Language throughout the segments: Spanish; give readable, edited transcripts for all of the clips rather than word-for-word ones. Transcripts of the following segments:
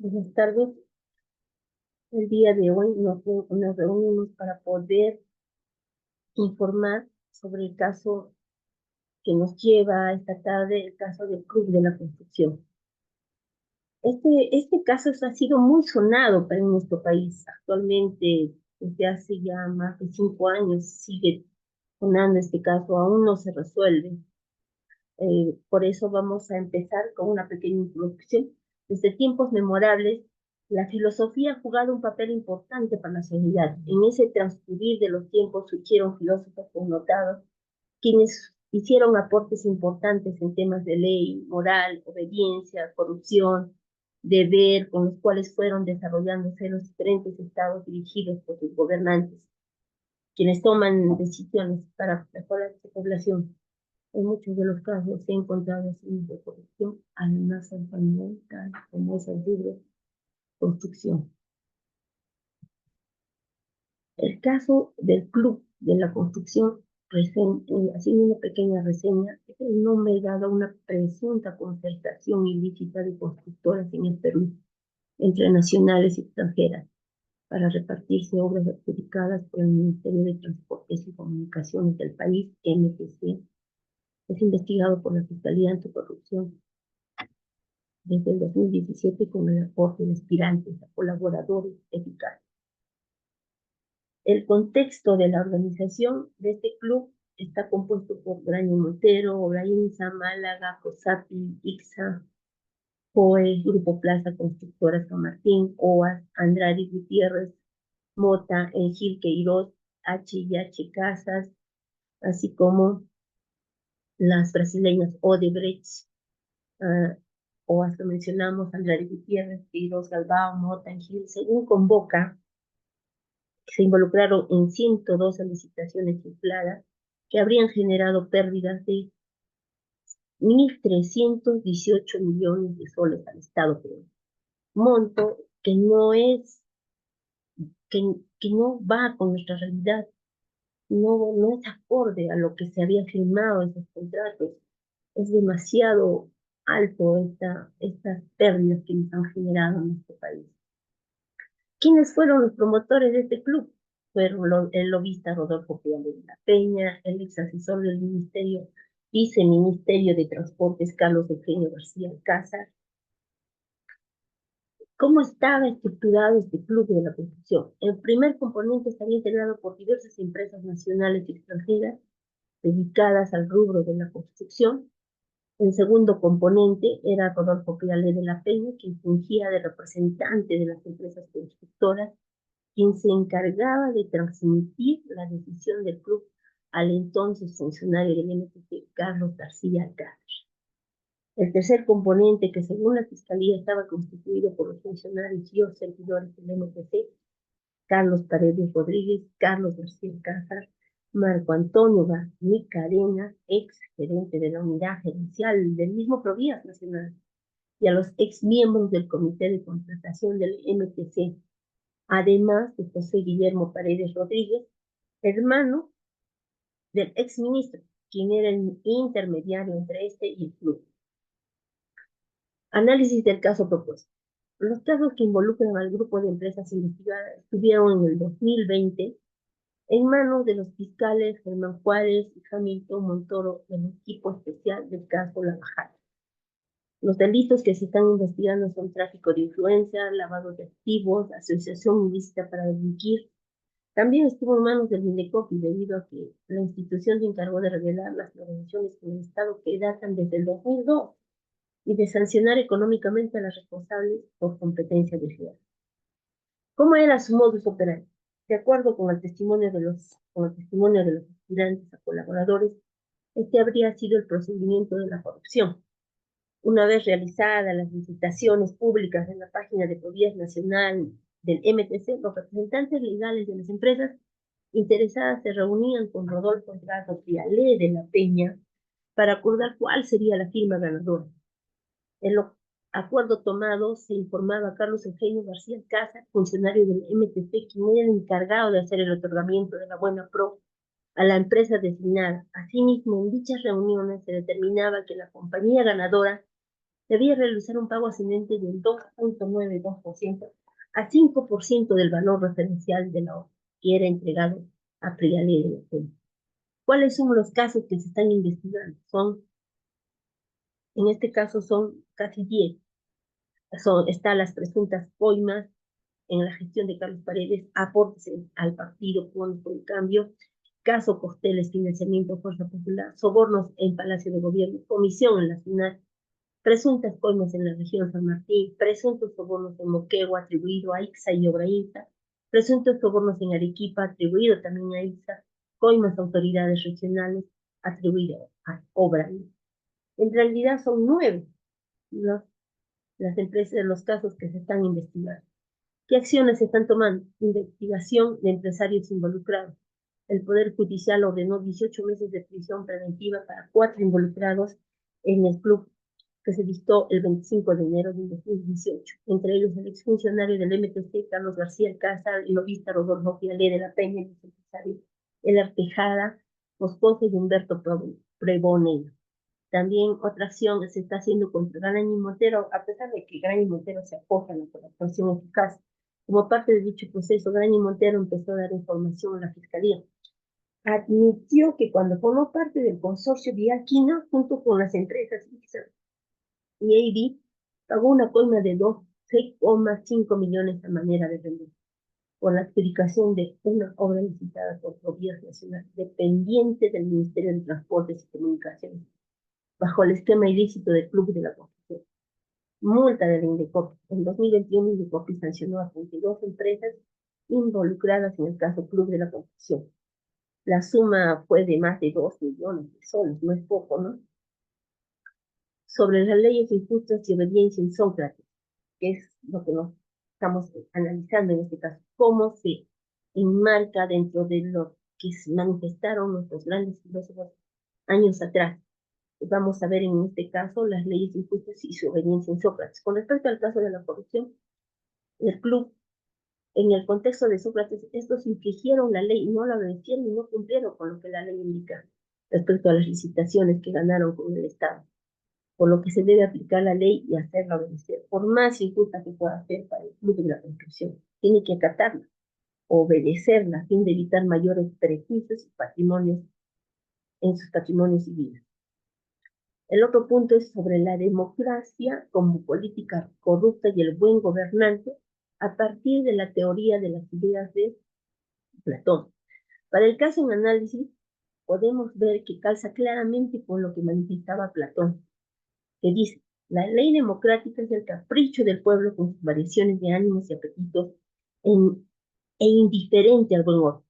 Buenas tardes. El día de hoy nos reunimos para poder informar sobre el caso que nos lleva esta tarde, el caso del Club de la Construcción. Este caso ha sido muy sonado para nuestro país. Actualmente, desde hace ya más de 5 años, sigue sonando este caso, aún no se resuelve. Por eso vamos a empezar con una pequeña introducción. Desde tiempos memorables, la filosofía ha jugado un papel importante para la sociedad. En ese transcurrir de los tiempos surgieron filósofos connotados, quienes hicieron aportes importantes en temas de ley, moral, obediencia, corrupción, deber, con los cuales fueron desarrollándose los diferentes estados dirigidos por sus gobernantes, quienes toman decisiones para mejorar su población. En muchos de los casos se ha encontrado signos de corrupción además fundamental, como es el libro Construcción. El caso del Club de la Construcción, haciendo una pequeña reseña, es el nombre dado a una presunta concertación ilícita de constructoras en el Perú, entre nacionales y extranjeras, para repartirse obras adjudicadas por el Ministerio de Transportes y Comunicaciones del país, MTC. Es investigado por la Fiscalía Anticorrupción desde el 2017 con el aporte de aspirantes a colaboradores eficaces. El contexto de la organización de este club está compuesto por Graña Montero, Obraínsa, Málaga, COSAPI, ICSA, COE, Grupo Plaza Constructora San Martín, OAS, Andrade Gutiérrez, Mota, Engil Queiroz, H&H Casas, así como las brasileñas Odebrecht, OAS lo mencionamos, Andrade Gutiérrez, Queiroz, Galbao, Mota, Engil, según convoca, se involucraron en 112 licitaciones infladas que habrían generado pérdidas de 1.318 millones de soles al Estado peruano. Monto que no es, que no va con nuestra realidad, no es acorde a lo que se había firmado en esos contratos. Es demasiado alto estas pérdidas que nos han generado en nuestro país. ¿Quiénes fueron los promotores de este club? Fueron el lobista Rodolfo Piale de la Peña, el ex asesor del viceministerio de Transportes Carlos Eugenio García Alcázar. ¿Cómo estaba estructurado este club de la construcción? El primer componente estaría integrado por diversas empresas nacionales y extranjeras dedicadas al rubro de la construcción. El segundo componente era Rodolfo Piale de la Peña, quien fungía de representante de las empresas constructoras, quien se encargaba de transmitir la decisión del club al entonces funcionario del MTC, Carlos García Alcázar. El tercer componente, que según la Fiscalía estaba constituido por los funcionarios y los servidores del MTC, Carlos Paredes Rodríguez, Carlos García Alcázar, Marco Antonio Micarena, ex gerente de la unidad gerencial del mismo Provías Nacional, y a los ex miembros del comité de contratación del MTC, además de José Guillermo Paredes Rodríguez, hermano del ex ministro, quien era el intermediario entre este y el club. Análisis del caso propuesto. Los casos que involucran al grupo de empresas investigadas estuvieron en el 2020 en manos de los fiscales Germán Juárez y Hamilton Montoro del equipo especial del caso La Bajada. Los delitos que se están investigando son tráfico de influencia, lavado de activos, asociación ilícita para delinquir. También estuvo en manos del Minecopi debido a que la institución se encargó de revelar las negociaciones con el Estado que datan desde el 2002 y de sancionar económicamente a las responsables por competencia desleal. ¿Cómo era su modus operandi? De acuerdo con el testimonio de los aspirantes a colaboradores, este habría sido el procedimiento de la corrupción. Una vez realizadas las licitaciones públicas en la página de Provías Nacional del MTC, los representantes legales de las empresas interesadas se reunían con Rodolfo Edgardo Piale de la Peña para acordar cuál sería la firma ganadora. En el acuerdo tomado se informaba a Carlos Eugenio García Casa, funcionario del MTC, quien era el encargado de hacer el otorgamiento de la buena pro a la empresa designada. Asimismo, en dichas reuniones se determinaba que la compañía ganadora debía realizar un pago ascendente del 2,92% a 5% del valor referencial de la obra que era entregado a Prialé de la Cuenta. ¿Cuáles son los casos que se están investigando? En este caso son casi 10. Están las presuntas coimas en la gestión de Carlos Paredes, aportes al partido por el Cambio, caso Costeles, financiamiento Fuerza Popular, sobornos en Palacio de Gobierno, comisión en la SUNAT, presuntas coimas en la región San Martín, presuntos sobornos en Moquegua atribuido a ICSA y Obra INSA, presuntos sobornos en Arequipa atribuido también a ICSA, coimas a autoridades regionales atribuido a Obra INSA. En realidad son 9 las empresas, los casos que se están investigando. ¿Qué acciones se están tomando? Investigación de empresarios involucrados. El Poder Judicial ordenó 18 meses de prisión preventiva para 4 involucrados en el club que se dictó el 25 de enero de 2018. Entre ellos el exfuncionario del MTC, Carlos García Alcázar, el lobista Rodolfo Fialé de la Peña, el empresario El Artejada, Moscoso y Humberto Prebonero. También otra acción se está haciendo contra Graña y Montero, a pesar de que Graña y Montero se acoge a la colaboración eficaz. Como parte de dicho proceso, Graña y Montero empezó a dar información a la Fiscalía. Admitió que cuando formó parte del consorcio Vialquina, junto con las empresas y AB, pagó una coima de 12,5 millones a manera de vender por la adjudicación de una obra licitada por Gobierno Nacional, dependiente del Ministerio de Transportes y Comunicaciones, bajo el esquema ilícito del Club de la Construcción. Multa de la Indecopi. En 2021, Indecopi sancionó a 32 empresas involucradas en el caso Club de la Construcción. La suma fue de más de 2 millones de soles, no es poco, ¿no? Sobre las leyes injustas y obediencia en Sócrates, que es lo que nos estamos analizando en este caso, cómo se enmarca dentro de lo que se manifestaron nuestros grandes filósofos años atrás. Vamos a ver en este caso las leyes injustas y su obediencia en Sócrates. Con respecto al caso de la corrupción, el club, en el contexto de Sócrates, estos infringieron la ley y no la obedecieron y no cumplieron con lo que la ley indica respecto a las licitaciones que ganaron con el Estado, por lo que se debe aplicar la ley y hacerla obedecer, por más injusta que pueda ser para el club de la construcción. Tiene que acatarla, obedecerla, a fin de evitar mayores prejuicios y patrimonios en sus patrimonios y vidas. El otro punto es sobre la democracia como política corrupta y el buen gobernante a partir de la teoría de las ideas de Platón. Para el caso en análisis, podemos ver que calza claramente con lo que manifestaba Platón, que dice, la ley democrática es el capricho del pueblo con sus variaciones de ánimos y apetitos e indiferente al buen orden,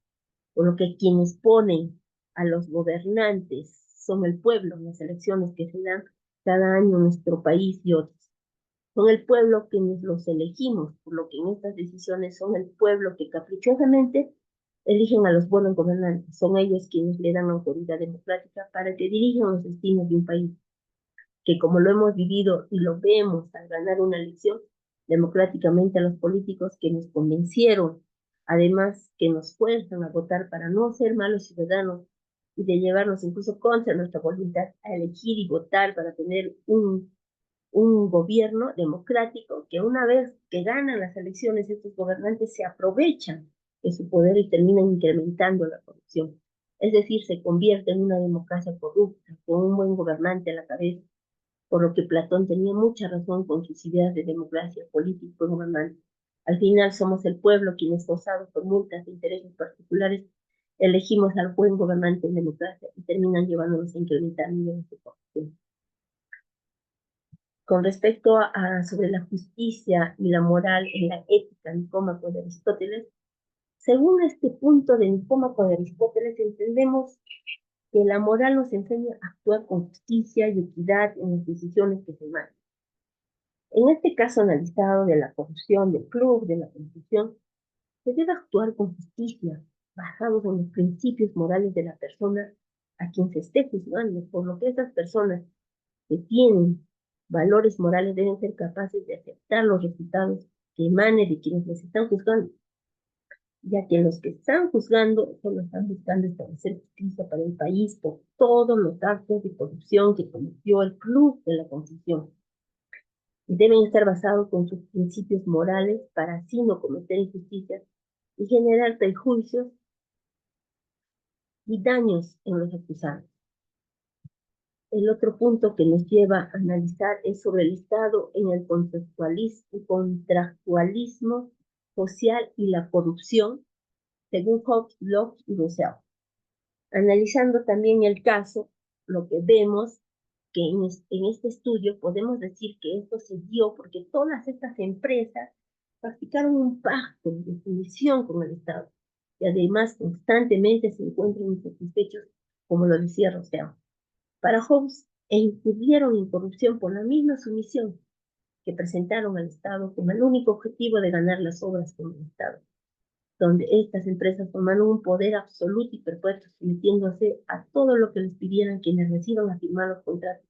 por lo que quienes ponen a los gobernantes son el pueblo en las elecciones que se dan cada año en nuestro país y otros. Son el pueblo quienes los elegimos, por lo que en estas decisiones son el pueblo que caprichosamente eligen a los buenos gobernantes. Son ellos quienes le dan autoridad democrática para que dirijan los destinos de un país, que como lo hemos vivido y lo vemos al ganar una elección democráticamente a los políticos que nos convencieron, además que nos fuerzan a votar para no ser malos ciudadanos y de llevarnos incluso contra nuestra voluntad a elegir y votar para tener un gobierno democrático que una vez que ganan las elecciones, estos gobernantes se aprovechan de su poder y terminan incrementando la corrupción. Es decir, se convierte en una democracia corrupta, con un buen gobernante a la cabeza, por lo que Platón tenía mucha razón con sus ideas de democracia político y gobernante. Al final somos el pueblo quienes, gozados por multas de intereses particulares, elegimos al buen gobernante en democracia y terminan llevándonos a incrementar niveles de corrupción. Con respecto sobre la justicia y la moral en la ética Nicómaco de Aristóteles, según este punto de Nicómaco de Aristóteles, entendemos que la moral nos enseña a actuar con justicia y equidad en las decisiones que se toman. En este caso analizado de la corrupción del club, de la constitución, se debe actuar con justicia, basados en los principios morales de la persona a quien se esté juzgando, por lo que esas personas que tienen valores morales deben ser capaces de aceptar los resultados que emanen de quienes les están juzgando, ya que los que están juzgando solo están buscando establecer justicia para el país por todos los actos de corrupción que cometió el club de la Constitución. Deben estar basados con sus principios morales para así no cometer injusticias y generar prejuicios y daños en los acusados. El otro punto que nos lleva a analizar es sobre el Estado en el contractualismo social y la corrupción, según Hobbes, Locke y Rousseau. Analizando también el caso, lo que vemos que en este estudio podemos decir que esto se dio porque todas estas empresas practicaron un pacto de sumisión con el Estado y además constantemente se encuentran insatisfechos, como lo decía Rousseau. Para Hobbes, incurrieron en corrupción por la misma sumisión que presentaron al Estado con el único objetivo de ganar las obras con el Estado, donde estas empresas tomaron un poder absoluto y perpetuo, sometiéndose a todo lo que les pidieran quienes reciban a firmar los contratos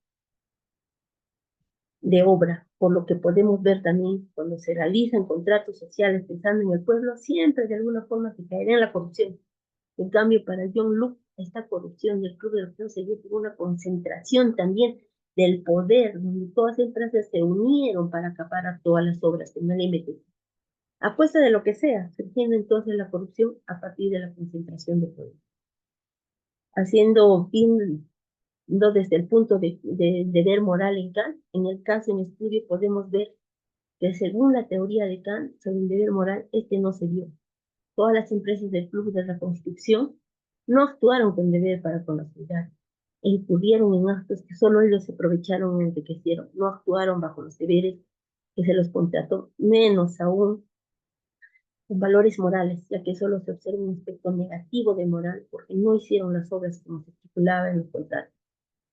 de obra, por lo que podemos ver también cuando se realizan contratos sociales pensando en el pueblo, siempre de alguna forma se caerá en la corrupción. En cambio, para John Locke, esta corrupción del Club de los Cielos se dio por una concentración también del poder, donde todas las empresas se unieron para acaparar todas las obras de mala investigación. A costa de lo que sea, surgiendo entonces la corrupción a partir de la concentración de poder. Haciendo desde el punto de deber moral en Kant, en el caso en estudio podemos ver que según la teoría de Kant sobre el deber moral, este no se dio. Todas las empresas del Club de la Construcción no actuaron con deber para con la sociedad e incurrieron en actos que solo ellos se aprovecharon y enriquecieron. No actuaron bajo los deberes que se los contrató, menos aún con valores morales, ya que solo se observa un aspecto negativo de moral porque no hicieron las obras como se estipulaba en los contratos.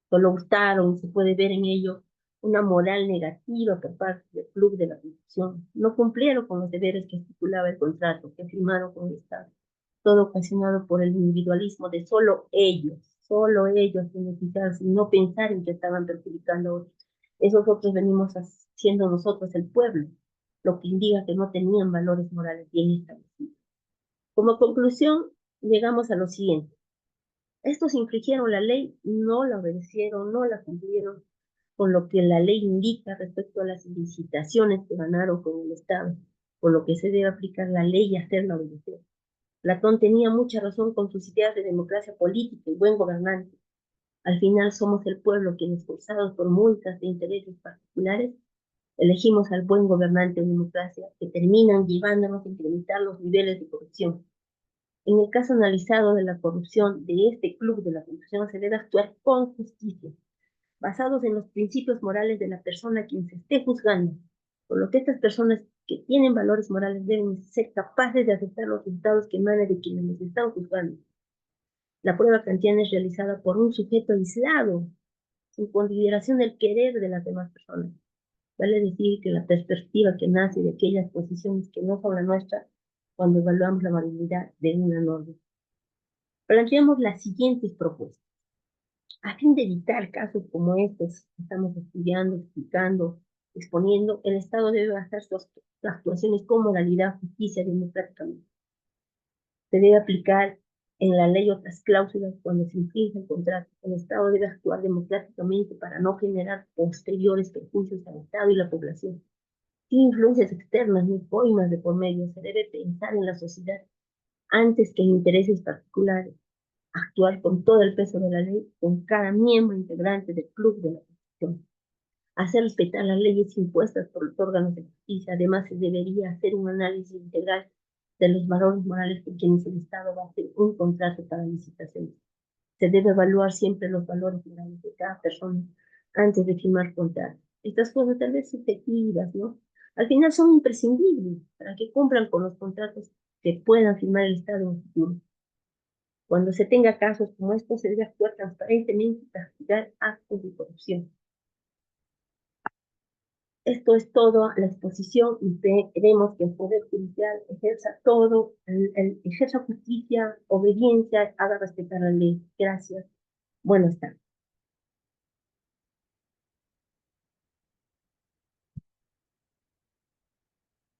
Solo gustaron, se puede ver en ello una moral negativa por parte del Club de la Construcción. No cumplieron con los deberes que estipulaba el contrato que firmaron con el Estado. Todo ocasionado por el individualismo de solo ellos beneficiarse y no pensar en que estaban perjudicando a otros. Esos otros venimos siendo nosotros el pueblo, lo que indica que no tenían valores morales bien establecidos. Como conclusión, llegamos a lo siguiente. Estos infringieron la ley, no la obedecieron, no la cumplieron con lo que la ley indica respecto a las licitaciones que ganaron con el Estado, por lo que se debe aplicar la ley y hacerla obedecer. Platón tenía mucha razón con sus ideas de democracia política y buen gobernante. Al final somos el pueblo quienes, forzados por multas de intereses particulares, elegimos al buen gobernante en democracia que terminan llevándonos a incrementar los niveles de corrupción. En el caso analizado de la corrupción de este club de la corrupción se debe actuar con justicia, basados en los principios morales de la persona a quien se esté juzgando, por lo que estas personas que tienen valores morales deben ser capaces de aceptar los resultados que emanan de quienes les están juzgando. La prueba kantiana es realizada por un sujeto aislado, sin consideración del querer de las demás personas. Vale decir que la perspectiva que nace de aquellas posiciones que no son la nuestra cuando evaluamos la valididad de una norma. Planteamos las siguientes propuestas. A fin de evitar casos como estos que estamos estudiando, explicando, exponiendo, el Estado debe basar sus actuaciones con moralidad, justicia, democráticamente. Se debe aplicar en la ley otras cláusulas cuando se infringe el contrato. El Estado debe actuar democráticamente para no generar posteriores perjuicios al Estado y la población. Sin influencias externas ni coimas de por medio, se debe pensar en la sociedad antes que en intereses particulares. Actuar con todo el peso de la ley con cada miembro integrante del club de la Constitución. Hacer respetar las leyes impuestas por los órganos de justicia. Además, se debería hacer un análisis integral de los valores morales con quienes el Estado va a hacer un contrato para licitaciones. Se debe evaluar siempre los valores morales de cada persona antes de firmar contratos. Estas cosas tal vez subjetivas, ¿no? Al final son imprescindibles para que cumplan con los contratos que puedan firmar el Estado en el futuro. Cuando se tenga casos como estos, se debe actuar transparentemente y castigar actos de corrupción. Esto es todo la exposición y queremos que el Poder Judicial ejerza todo, ejerza justicia, obediencia, haga respetar la ley. Gracias. Buenas tardes.